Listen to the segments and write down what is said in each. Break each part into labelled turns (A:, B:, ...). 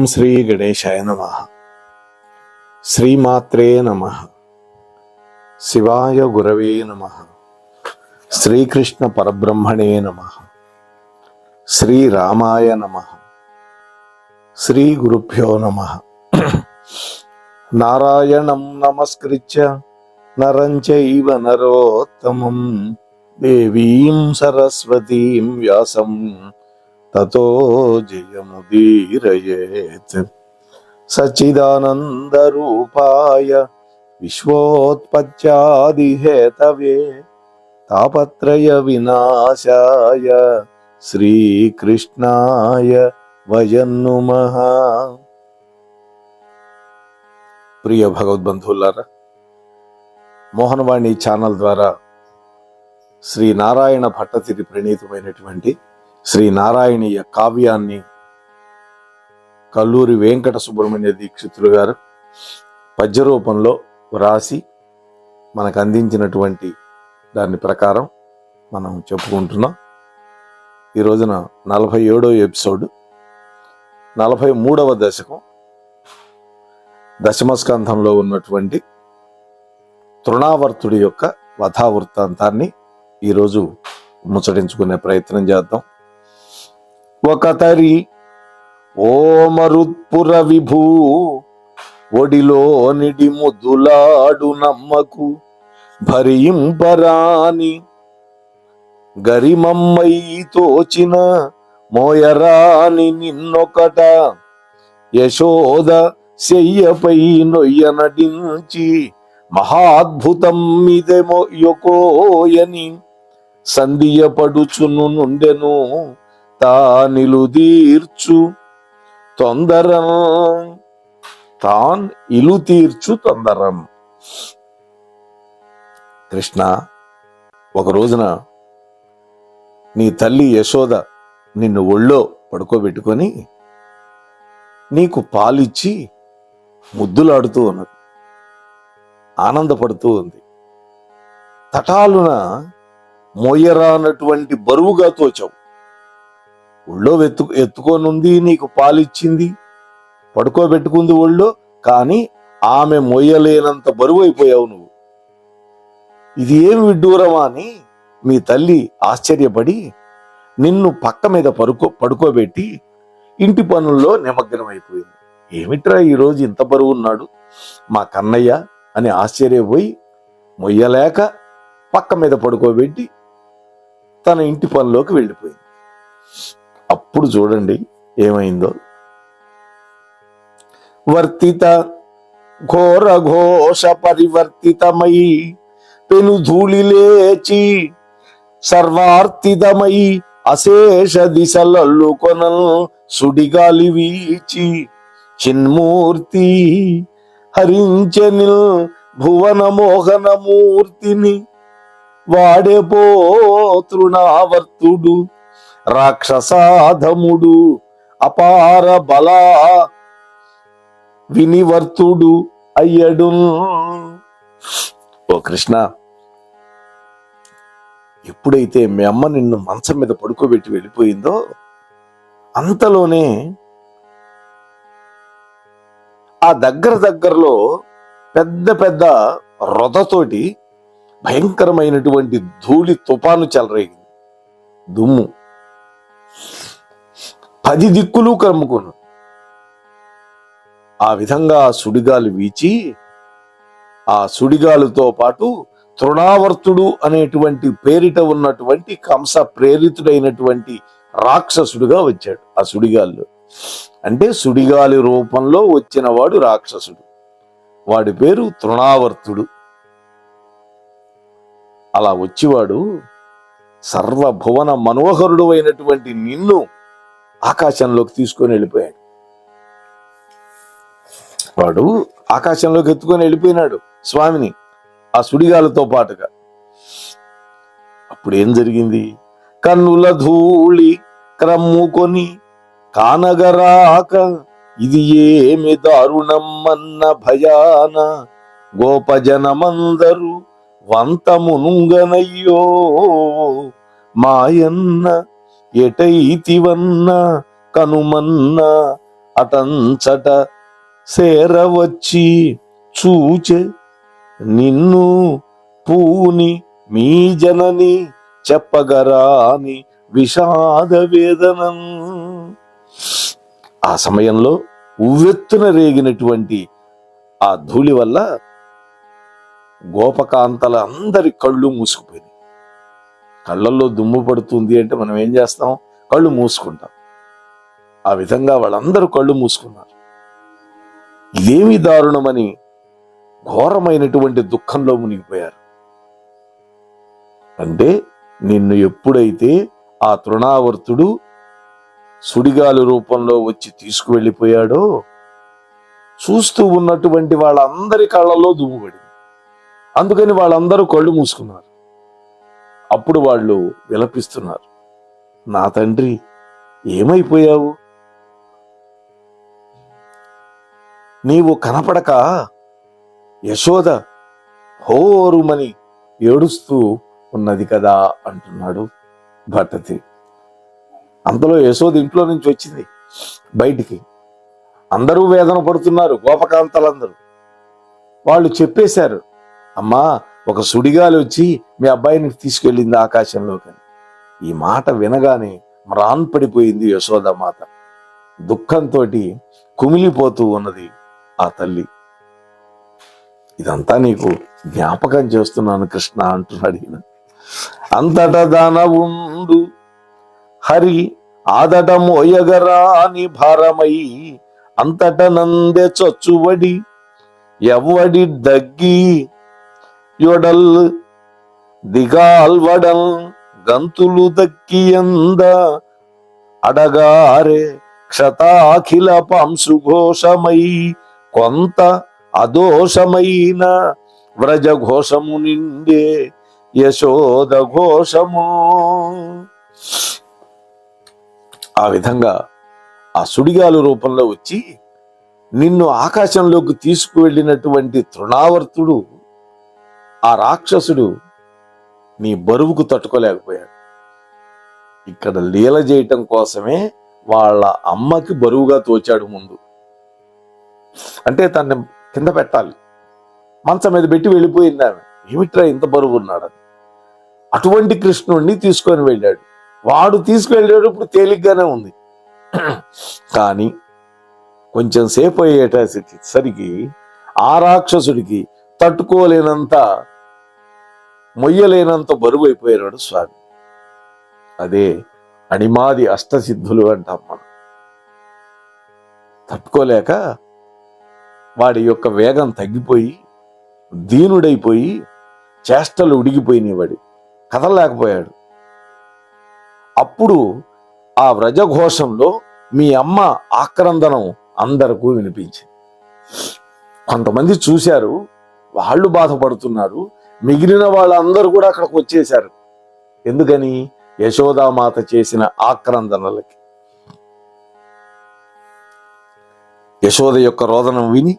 A: ఓం శ్రీ గణేశాయ నమః. శ్రీమాత్రే నమః. శివాయ గురవే నమః. శ్రీకృష్ణ పరబ్రహ్మణే నమః. శ్రీరామాయ నమః. శ్రీ గురుభ్యో నమః. నారాయణం నమస్కృత్య నరం చైవ నరోత్తమం దేవీం సరస్వతీం వ్యాసం తతో జయముదీరయేత్. సచ్చిదానందరూపాయ విశ్వోత్పత్యాదిహేతవే తాపత్రయ వినాశాయ శ్రీకృష్ణాయ వయం నమః. ప్రియ భగవద్బంధువులారా, మోహనవాణి ఛానల్ ద్వారా శ్రీ నారాయణ భట్టతిరి ప్రణీతమైనటువంటి శ్రీ నారాయణీయ కావ్యాన్ని కల్లూరి వెంకట సుబ్రహ్మణ్య దీక్షితులు గారు పద్య రూపంలో వ్రాసి మనకు అందించినటువంటి దాని ప్రకారం మనం చెప్పుకుంటున్నాం. ఈ రోజున 47వ ఎపిసోడ్, 43వ దశకం, దశమస్కంధంలో ఉన్నటువంటి తృణావర్తుడి యొక్క వధావృత్తాంతాన్ని ఈరోజు ముచ్చటించుకునే ప్రయత్నం చేద్దాం. ఒకతరి ఓ మరుత్పుర విభూ ఒడిలో నిడి ముద్దులాడు నమ్మకు భరింపరాని గరిమమ్మై తోచిన మోయరాని నిన్నొకట యశోద శయ్యపై నొయ్య నటించి మహాద్భుతం మిదెమో యొకోయని సంధియపడుచును నుండెను తానిలుదీర్చు తొందరం తాన్ ఇలు తీర్చు తొందరం. కృష్ణ, ఒక రోజున నీ తల్లి యశోద నిన్ను ఒళ్ళో పడుకోబెట్టుకొని నీకు పాలిచ్చి ముద్దులాడుతూ ఉన్నది, ఆనందపడుతూ ఉంది. తటాలున మోయరానటువంటి బరువుగా తోచావు. ఒళ్ళో ఎత్తుకోనుంది, నీకు పాలిచ్చింది, పడుకోబెట్టుకుంది ఒళ్ళో, కానీ ఆమె మొయ్యలేనంత బరువు అయిపోయావు నువ్వు. ఇది ఏం విడ్డూరమా అని మీ తల్లి ఆశ్చర్యపడి నిన్ను పక్క మీద పడుకోబెట్టి ఇంటి పనుల్లో నిమగ్నమైపోయింది. ఏమిట్రా ఈరోజు ఇంత బరువు ఉన్నాడు మా కన్నయ్య అని ఆశ్చర్యపోయి మొయ్యలేక పక్క మీద పడుకోబెట్టి తన ఇంటి పనిలోకి వెళ్ళిపోయింది. అప్పుడు చూడండి ఏమైందో. వర్తిత ఘోర ఘోష పరివర్తితమై పెను ధూళి లేచి సర్వార్తిదమై అశేష దిశలల్లు కొనల్ సుడిగాలి వీచి చిన్మూర్తి హరించనిల్ భువన మోహన మూర్తిని వాడెపో తృణావర్తుడు రాక్షసాధముడు అపార బల వినివర్తుడు అయ్యడు. ఓ కృష్ణ, ఎప్పుడైతే మీ అమ్మ నిన్ను మంచం మీద పడుకోబెట్టి వెళ్ళిపోయిందో అంతలోనే ఆ దగ్గరలో పెద్ద పెద్ద రొదతోటి భయంకరమైనటువంటి ధూళి తుపాను చెలరేగింది. దుమ్ము 10 దిక్కులు కమ్ముకును. ఆ విధంగా సుడిగాలి వీచి ఆ సుడిగాలుతో పాటు తృణావర్తుడు అనేటువంటి పేరిట ఉన్నటువంటి కంస ప్రేరితుడైనటువంటి రాక్షసుడుగా వచ్చాడు. ఆ సుడిగాలిలో అంటే సుడిగాలి రూపంలో వచ్చిన వాడు రాక్షసుడు, వాడి పేరు తృణావర్తుడు. అలా వచ్చివాడు సర్వభువన మనోహరుడు అయినటువంటి నిన్ను ఆకాశంలోకి తీసుకొని వెళ్ళిపోయాడు. వాడు ఆకాశంలోకి ఎత్తుకొని వెళ్ళిపోయినాడు స్వామిని ఆ సుడిగాలతో పాటుగా. అప్పుడు ఏం జరిగింది? కన్నుల ధూళి క్రమ్ముకొని కానగరాక ఇది ఏమి దారుణమ్మన్న భయాన గోపజనమందరు వంతమునుంగనయ్యో మాయన్న ఎటైతివన్న కనుమన్న అటంచట సేరవచ్చి చూచె నిన్ను పూని మీ జనని చెప్పగరాని విషాద వేదనం. ఆ సమయంలో ఉవ్వెత్తున రేగినటువంటి ఆ ధూళి వల్ల గోపకాంతల అందరి కళ్ళు మూసుకుపోయినాయి. కళ్ళల్లో దుమ్ము పడుతుంది అంటే మనం ఏం చేస్తాం? కళ్ళు మూసుకుంటాం. ఆ విధంగా వాళ్ళందరూ కళ్ళు మూసుకున్నారు. ఇదేమి దారుణమని ఘోరమైనటువంటి దుఃఖంలో మునిగిపోయారు. అంటే నిన్ను ఎప్పుడైతే ఆ తృణావర్తుడు సుడిగాలి రూపంలో వచ్చి తీసుకువెళ్ళిపోయాడో చూస్తూ ఉన్నటువంటి వాళ్ళందరి కళ్ళల్లో దుమ్ము పడింది. అందుకని వాళ్ళందరూ కళ్ళు మూసుకున్నారు. అప్పుడు వాళ్ళు విలపిస్తున్నారు, నా తండ్రి ఏమైపోయావు? నీవు కనపడక యశోద హోరుమని ఏడుస్తూ ఉన్నది కదా అంటున్నాడు భట్టతి. అంతలో యశోద ఇంట్లో నుంచి వచ్చింది బయటికి. అందరూ వేదన పడుతున్నారు, గోపకాంతలందరూ. వాళ్ళు చెప్పేశారు, అమ్మా ఒక సుడిగాలి వచ్చి మీ అబ్బాయిని తీసుకెళ్ళింది ఆకాశంలోకి. ఈ మాట వినగానే మ్రాన్పడిపోయింది యశోదమాత. దుఃఖంతో కుమిలిపోతూ ఉన్నది ఆ తల్లి. ఇదంతా నీకు జ్ఞాపకం చేస్తున్నాను కృష్ణ అంటున్నాడు ఈయన. అంతట దానవుండు హరి ఆదట మోయగరాని భారమై అంతట నందె చొచ్చువడి ఎవ్వడి దగ్గి యొడల్ దిగాల్వడల్ గంతులు దక్కియంద అడగారే క్షతాఖిల పాంశుఘోషమై కొంత అదోషమైన వ్రజఘోషము నిండే యశోద ఘోషము. ఆ విధంగా ఆ సుడిగాలు రూపంలో వచ్చి నిన్ను ఆకాశంలోకి తీసుకువెళ్ళినటువంటి తృణావర్తుడు, ఆ రాక్షసుడు నీ బరువుకు తట్టుకోలేకపోయాడు. ఇక్కడ లీల చేయటం కోసమే వాళ్ళ అమ్మకి బరువుగా తోచాడు ముందు. అంటే తన్ని కింద పెట్టాలి, మంచం మీద పెట్టి వెళ్ళిపోయింది ఆమె. ఏమిట్రా ఇంత బరువు ఉన్నాడని. అటువంటి కృష్ణుడిని తీసుకొని వెళ్ళాడు. వాడు తీసుకువెళ్ళేటప్పుడు తేలిగ్గానే ఉంది. కానీ కొంచెం సేపు అయ్యేటసరికి ఆ రాక్షసుడికి తట్టుకోలేనంత, మొయ్యలేనంత బరువు అయిపోయాడు స్వామి. అదే అణిమాది అష్టసిద్ధులు అంటాం మనం. తట్టుకోలేక వాడి యొక్క వేగం తగ్గిపోయి దీనుడైపోయి చేష్టలు ఉడిగిపోయినాయి. వాడి కదలలేకపోయాడు. అప్పుడు ఆ వ్రజఘోషంలో మీ అమ్మ ఆక్రందనం అందరికీ వినిపించింది. కొంతమంది చూశారు, వాళ్ళు బాధపడుతున్నారు. మిగిలిన వాళ్ళందరూ కూడా అక్కడికి వచ్చేశారు. ఎందుకని? యశోదామాత చేసిన ఆక్రందనలకి. యశోద యొక్క రోదనం విని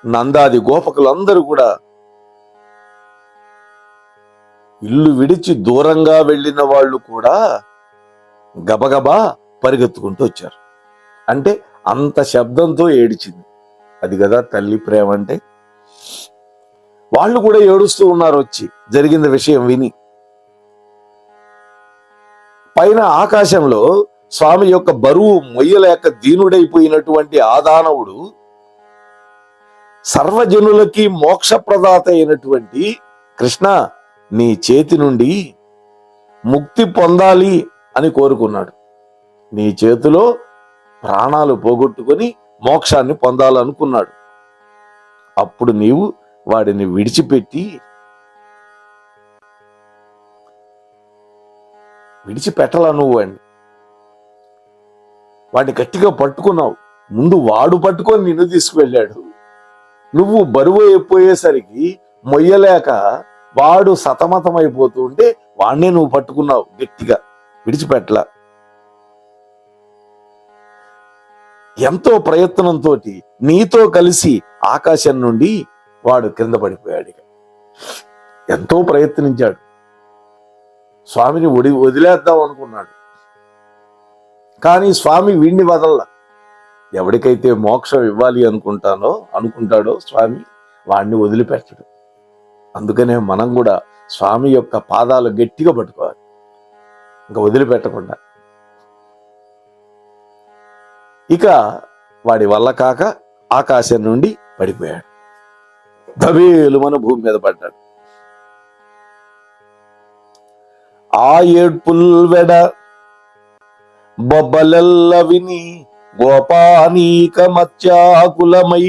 A: నందాది గోపకులందరూ కూడా ఇల్లు విడిచి దూరంగా వెళ్ళిన వాళ్ళు కూడా గబగబా పరిగెత్తుకుంటూ వచ్చారు. అంటే అంత శబ్దంతో ఏడిచింది. అది కదా తల్లి ప్రేమ అంటే. వాళ్ళు కూడా ఏడుస్తూ ఉన్నారు వచ్చి, జరిగిన విషయం విని. పైన ఆకాశంలో స్వామి యొక్క బరువు మొయ్యలేక దీనుడైపోయినటువంటి ఆదానవుడు సర్వజనులకి మోక్షప్రదాత అయినటువంటి కృష్ణ, నీ చేతి నుండి ముక్తి పొందాలి అని కోరుకున్నాడు. నీ చేతిలో ప్రాణాలు పోగొట్టుకొని మోక్షాన్ని పొందాలనుకున్నాడు. అప్పుడు నీవు వాడిని విడిచిపెట్టలా నువ్వు అని. వాడిని గట్టిగా పట్టుకున్నావు. ముందు వాడు పట్టుకొని నిన్ను తీసుకువెళ్ళాడు. నువ్వు బరువు అయిపోయేసరికి మొయ్యలేక వాడు సతమతమైపోతూ ఉంటే వాడినే నువ్వు పట్టుకున్నావు గట్టిగా, విడిచిపెట్టలా. ఎంతో ప్రయత్నంతో నీతో కలిసి ఆకాశం నుండి వాడు కింద పడిపోయాడు. ఎంతో ప్రయత్నించాడు. స్వామిని వదిలేద్దాం అనుకున్నాడు. కానీ స్వామి వీడిని వదల్లా. ఎవరికైతే మోక్షం ఇవ్వాలి అనుకుంటాడో స్వామి వాడిని వదిలిపెట్టడు. అందుకనే మనం కూడా స్వామి యొక్క పాదాలు గట్టిగా పట్టుకోవాలి, ఇంకా వదిలిపెట్టకుండా. ఇక వాడి వల్ల కాక ఆకాశం నుండి పడిపోయాడు, దబేలుమని భూమి మీద పడ్డాడు. ఆ ఏడ్పుల్ వెడ బొబ్బలెల్ల విని గోపానీక మత్యాకులమై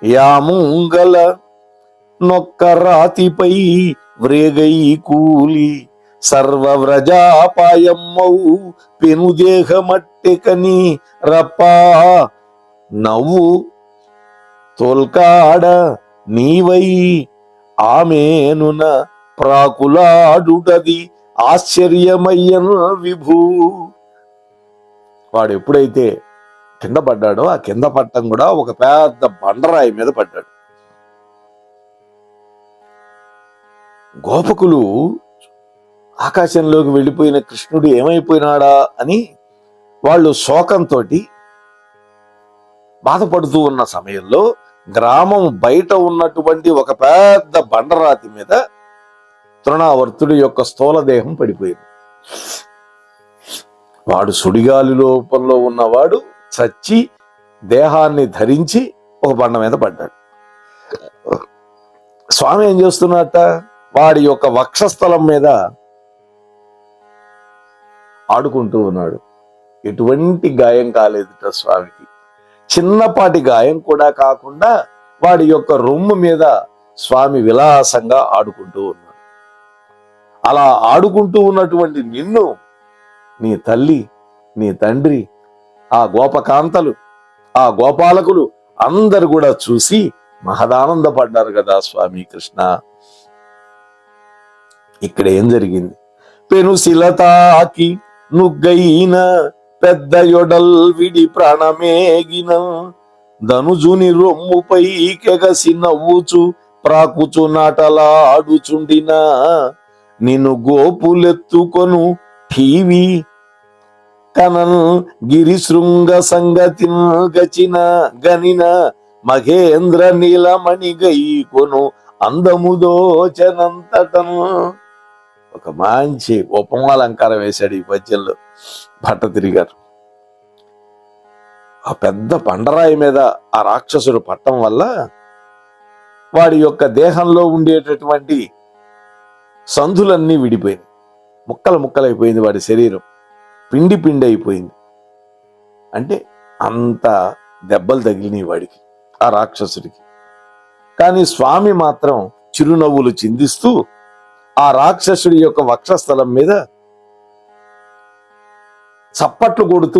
A: యాముంగల నొక్క రాతిపై వ్రేగై కూలి సర్వవ్రజాపాయమ్మౌ పెనుదేహమట్టెకని రప్పా నవ్వు తోల్కాడ నీవై ఆమెనున ప్రాకులాడుటది ఆశ్చర్యమయ్యన్ విభూ. వాడు ఎప్పుడైతే కింద పడ్డాడో ఆ కింద పట్టం కూడా ఒక పెద్ద బండరాయి మీద పడ్డాడు. గోపకులు ఆకాశంలోకి వెళ్ళిపోయిన కృష్ణుడు ఏమైపోయినాడా అని వాళ్ళు శోకంతో బాధపడుతూ ఉన్న సమయంలో గ్రామం బయట ఉన్నటువంటి ఒక పెద్ద బండరాతి మీద తృణావర్తుడి యొక్క స్థూలదేహం పడిపోయింది. వాడు సుడిగాలి లోపంలో ఉన్నవాడు చచ్చి దేహాన్ని ధరించి ఒక బండ మీద పడ్డాడు. స్వామి ఏం చేస్తున్నట్ట, వాడి యొక్క వక్షస్థలం మీద ఆడుకుంటూ ఉన్నాడు. ఎటువంటి గాయం కాలేదుట స్వామికి, చిన్నపాటి గాయం కూడా కాకుండా వాడి యొక్క రొమ్ము మీద స్వామి విలాసంగా ఆడుకుంటూ ఉన్నాడు. అలా ఆడుకుంటూ ఉన్నటువంటి నిన్ను నీ తల్లి, నీ తండ్రి, ఆ గోపకాంతలు, ఆ గోపాలకులు అందరు కూడా చూసి మహదానందపడ్డారు కదా స్వామి కృష్ణ. ఇక్కడ ఏం జరిగింది, పెనుశిలతాకి నుగ్గైన పెద్ద యొడల్ విడి ప్రాణమేగిన ధనుజుని రొమ్ముపై కెగసి నవ్వుచు ప్రాకుచు నాటలాడుచుండిన నిన్ను గోపులెత్తుకొను ఠీవి కనన్ గిరిశృంగ సంగతి గచిన గనిన మహేంద్ర నీలమణిగై కొను అందముదోచనంతటను. ఒక మంచి ఉపమాలంకారం వేశాడు ఈ పద్యంలో భట్టతిరి గారు. ఆ పెద్ద పండరాయి మీద ఆ రాక్షసుడు పట్టం వల్ల వాడి యొక్క దేహంలో ఉండేటటువంటి సంధులన్నీ విడిపోయింది, ముక్కలు ముక్కలైపోయింది, వాడి శరీరం పిండి పిండి అయిపోయింది. అంటే అంత దెబ్బలు తగిలినాయి వాడికి, ఆ రాక్షసుడికి. కానీ స్వామి మాత్రం చిరునవ్వులు చిందిస్తూ ఆ రాక్షసుడి యొక్క వక్షస్థలం మీద చప్పట్లు కొడుతూ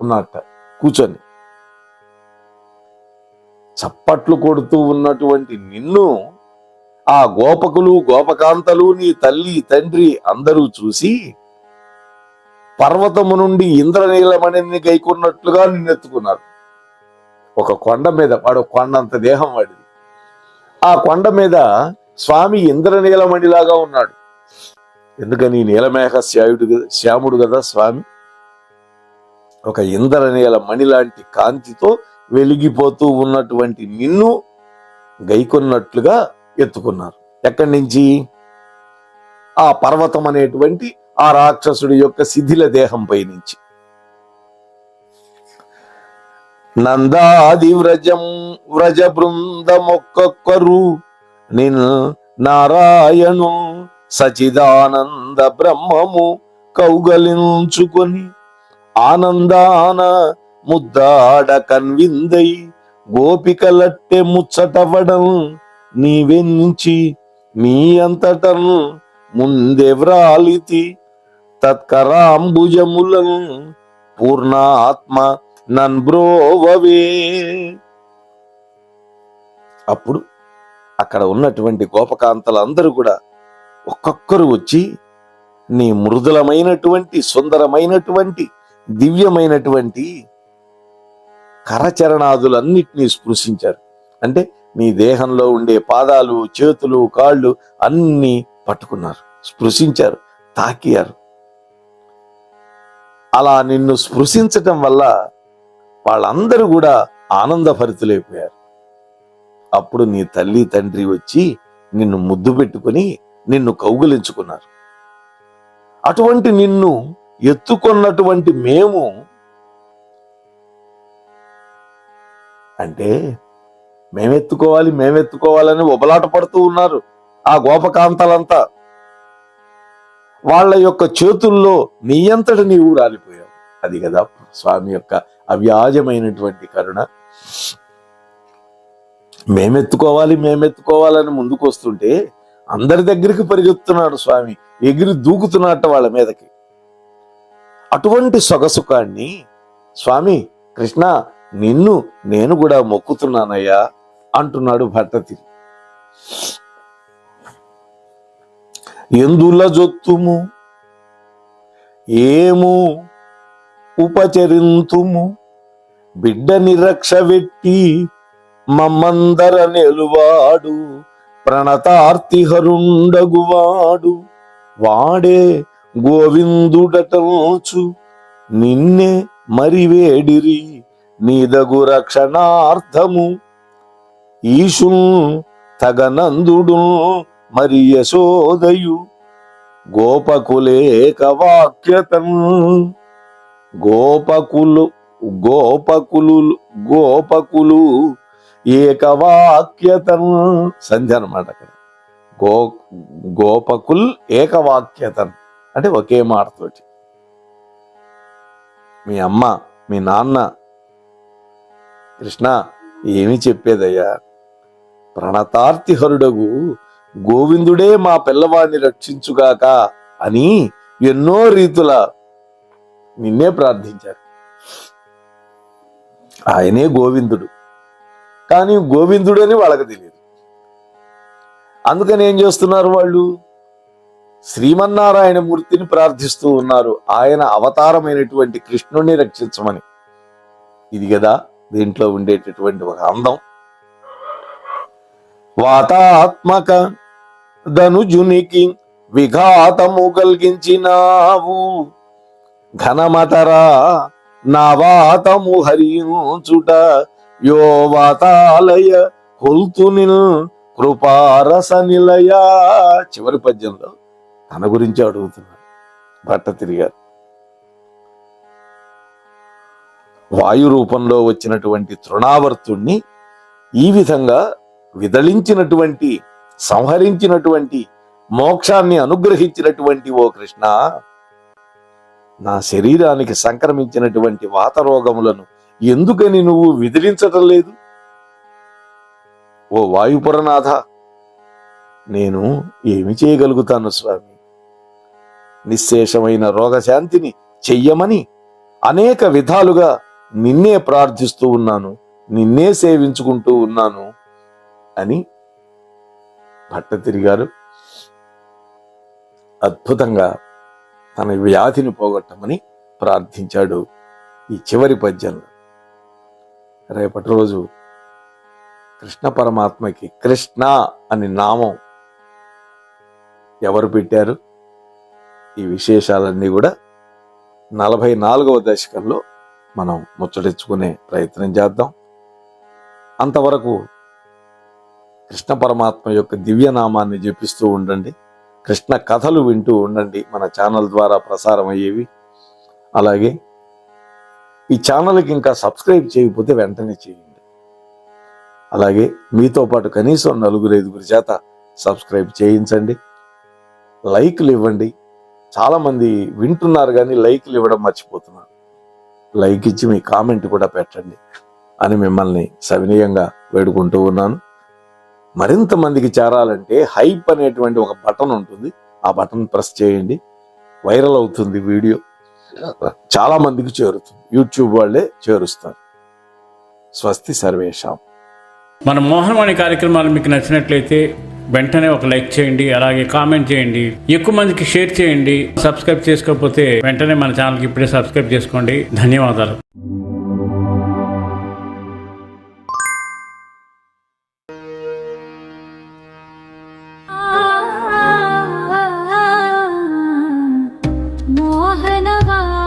A: ఉన్నట్ట కూర్చొని. చప్పట్లు కొడుతూ ఉన్నటువంటి నిన్ను ఆ గోపకులు, గోపకాంతలు, నీ తల్లి, తండ్రి అందరూ చూసి పర్వతము నుండి ఇంద్రనీలమణిని గైకున్నట్లుగా నిన్నెత్తుకున్నారు. ఒక కొండ మీద, వాడు కొండంత దేహం వాడిది, ఆ కొండ మీద స్వామి ఇంద్రనీలమణిలాగా ఉన్నాడు. ఎందుకని నీలమేఘ శ్యాముడు కదా స్వామి. ఒక ఇంద్రనీలమణి లాంటి కాంతితో వెలిగిపోతూ ఉన్నటువంటి నిన్ను గైకొన్నట్లుగా ఎత్తుకున్నారు. ఎక్కడి నుంచి? ఆ పర్వతం అనేటువంటి ఆ రాక్షసుడి యొక్క శిథిల దేహంపై నుంచి. నందాది వ్రజ బృందమొక్కొక్కరు నిన్ నారాయణు సచిదానంద బ్రహ్మము కౌగలించుకొని ఆనందాన ముద్దాడ కన్విందై గోపికలట్టె ముచ్చటవడం నీవెంచి మీ అంతటన్ ముందే వ్రాలితి తత్కరాంబుజములం పూర్ణాత్మ నన్బ్రోవవే. అప్పుడు అక్కడ ఉన్నటువంటి గోపకాంతలందరూ కూడా ఒక్కొక్కరు వచ్చి నీ మృదులమైనటువంటి, సుందరమైనటువంటి, దివ్యమైనటువంటి కరచరణాదులన్నిటినీ స్పృశించారు. అంటే నీ దేహంలో ఉండే పాదాలు, చేతులు, కాళ్ళు అన్ని పట్టుకున్నారు, స్పృశించారు, తాకియారు. అలా నిన్ను స్పృశించటం వల్ల వాళ్ళందరూ కూడా ఆనందభరితులైపోయారు. అప్పుడు నీ తల్లి తండ్రి వచ్చి నిన్ను ముద్దు పెట్టుకుని నిన్ను కౌగిలించుకున్నారు. అటువంటి నిన్ను ఎత్తుకున్నటువంటి మేము అంటే మేమెత్తుకోవాలని ఉబలాట పడుతూ ఉన్నారు ఆ గోపకాంతలంతా. వాళ్ళ యొక్క చేతుల్లో నీ అంతట నీవు రాలిపోయావు. అది కదా స్వామి యొక్క అవ్యాజమైనటువంటి కరుణ. మేమెత్తుకోవాలని ముందుకు వస్తుంటే అందరి దగ్గరికి పరిగెత్తున్నాడు స్వామి, ఎగిరి దూకుతున్నట్ట వాళ్ళ మీదకి. అటువంటి సొగసుకాన్ని స్వామి కృష్ణ నిన్ను నేను కూడా మొక్కుతున్నానయ్యా అంటున్నాడు భట్టతిరి. ఎందుల జొత్తుము ఏము ఉపచరింతుము బిడ్డ నిరక్ష వెట్టి మమ్మందర నెలువాడు ప్రణతార్తిహరుండగువాడు వాడే గోవిందుడటంచు నిన్నే మరివేడిరి నీదగు రక్షణార్థము ఈశున్ తగనందుడు మరి యశోదయు గోపకులేక వాక్యతం గోపకులు ఏకవాక్యతం సంధ్య అన్నమాట. అక్కడ గోపకుల్ ఏకవాక్యతం అంటే ఒకే మాటతోటి. మీ అమ్మ మీ నాన్న కృష్ణ ఏమి చెప్పేదయ్యా, ప్రణతార్తిహరుడగు గోవిందుడే మా పిల్లవాడిని రక్షించుగాక అని ఎన్నో రీతుల నిన్నే ప్రార్థించారు. ఆయనే గోవిందుడు, కానీ గోవిందుడు అని వాళ్ళకి తెలియదు. అందుకని ఏం చేస్తున్నారు వాళ్ళు, శ్రీమన్నారాయణ మూర్తిని ప్రార్థిస్తూ ఉన్నారు, ఆయన అవతారమైనటువంటి కృష్ణుణ్ణి రక్షించమని. ఇది కదా దీంట్లో ఉండేటటువంటి ఒక అందం. వాతాత్మక ధనుజునికి విఘాతము కలిగించినావు ఘనమతరా నా వాతము హరించుట యో వాతాలయ కొల్తునిల్ కృపారస నిలయ. చివరి పద్యంలో తన గురించి అడుగుతున్నాడు భట్టతిరి గారు. వాయు రూపంలో వచ్చినటువంటి తృణావర్తుణ్ణి ఈ విధంగా విదళించినటువంటి సంహరించినటువంటి మోక్షాన్ని అనుగ్రహించినటువంటి ఓ కృష్ణ, నా శరీరానికి సంక్రమించినటువంటి వాతరోగములను ఎందుకని నువ్వు విదిలించటం లేదు? ఓ వాయుపురనాథ, నేను ఏమి చేయగలుగుతాను స్వామి? నిశ్శేషమైన రోగశాంతిని చెయ్యమని అనేక విధాలుగా నిన్నే ప్రార్థిస్తూ ఉన్నాను, నిన్నే సేవించుకుంటూ ఉన్నాను అని భట్టతిరి గారు అద్భుతంగా తన వ్యాధిని పోగొట్టమని ప్రార్థించాడు ఈ చివరి పద్యంలో. రేపటి రోజు కృష్ణ పరమాత్మకి కృష్ణ అని నామం ఎవరు పెట్టారు, ఈ విశేషాలన్నీ కూడా 44వ దశకంలో మనం ముచ్చటించుకునే ప్రయత్నం చేద్దాం. అంతవరకు కృష్ణ పరమాత్మ యొక్క దివ్యనామాన్ని జపిస్తూ ఉండండి, కృష్ణ కథలు వింటూ ఉండండి, మన ఛానల్ ద్వారా ప్రసారం అయ్యేవి. అలాగే ఈ ఛానల్కి ఇంకా సబ్స్క్రైబ్ చేయకపోతే వెంటనే చేయండి. అలాగే మీతో పాటు కనీసం 4-5 చేత సబ్స్క్రైబ్ చేయించండి, లైక్లు ఇవ్వండి. చాలా మంది వింటున్నారు కానీ లైక్లు ఇవ్వడం మర్చిపోతున్నారు. లైక్ ఇచ్చి మీ కామెంట్ కూడా పెట్టండి అని మిమ్మల్ని సవినయంగా వేడుకుంటూ ఉన్నాను. మరింత మందికి చేరాలంటే హైప్ అనేటువంటి ఒక బటన్ ఉంటుంది, ఆ బటన్ ప్రెస్ చేయండి. వైరల్ అవుతుంది వీడియో, చాలా మందికి చేరుతుంది, యూట్యూబ్ వాళ్ళే చేరుస్తారు. స్వస్తి సర్వేషాం.
B: మన మోహనవాణి కార్యక్రమాలు మీకు నచ్చినట్లయితే వెంటనే ఒక లైక్ చేయండి, అలాగే కామెంట్ చేయండి, ఎక్కువ మందికి షేర్ చేయండి. సబ్స్క్రైబ్ చేసుకోకపోతే వెంటనే మన ఛానల్కి ఇప్పుడే సబ్స్క్రైబ్ చేసుకోండి. ధన్యవాదాలు.
C: మోహనవాణి.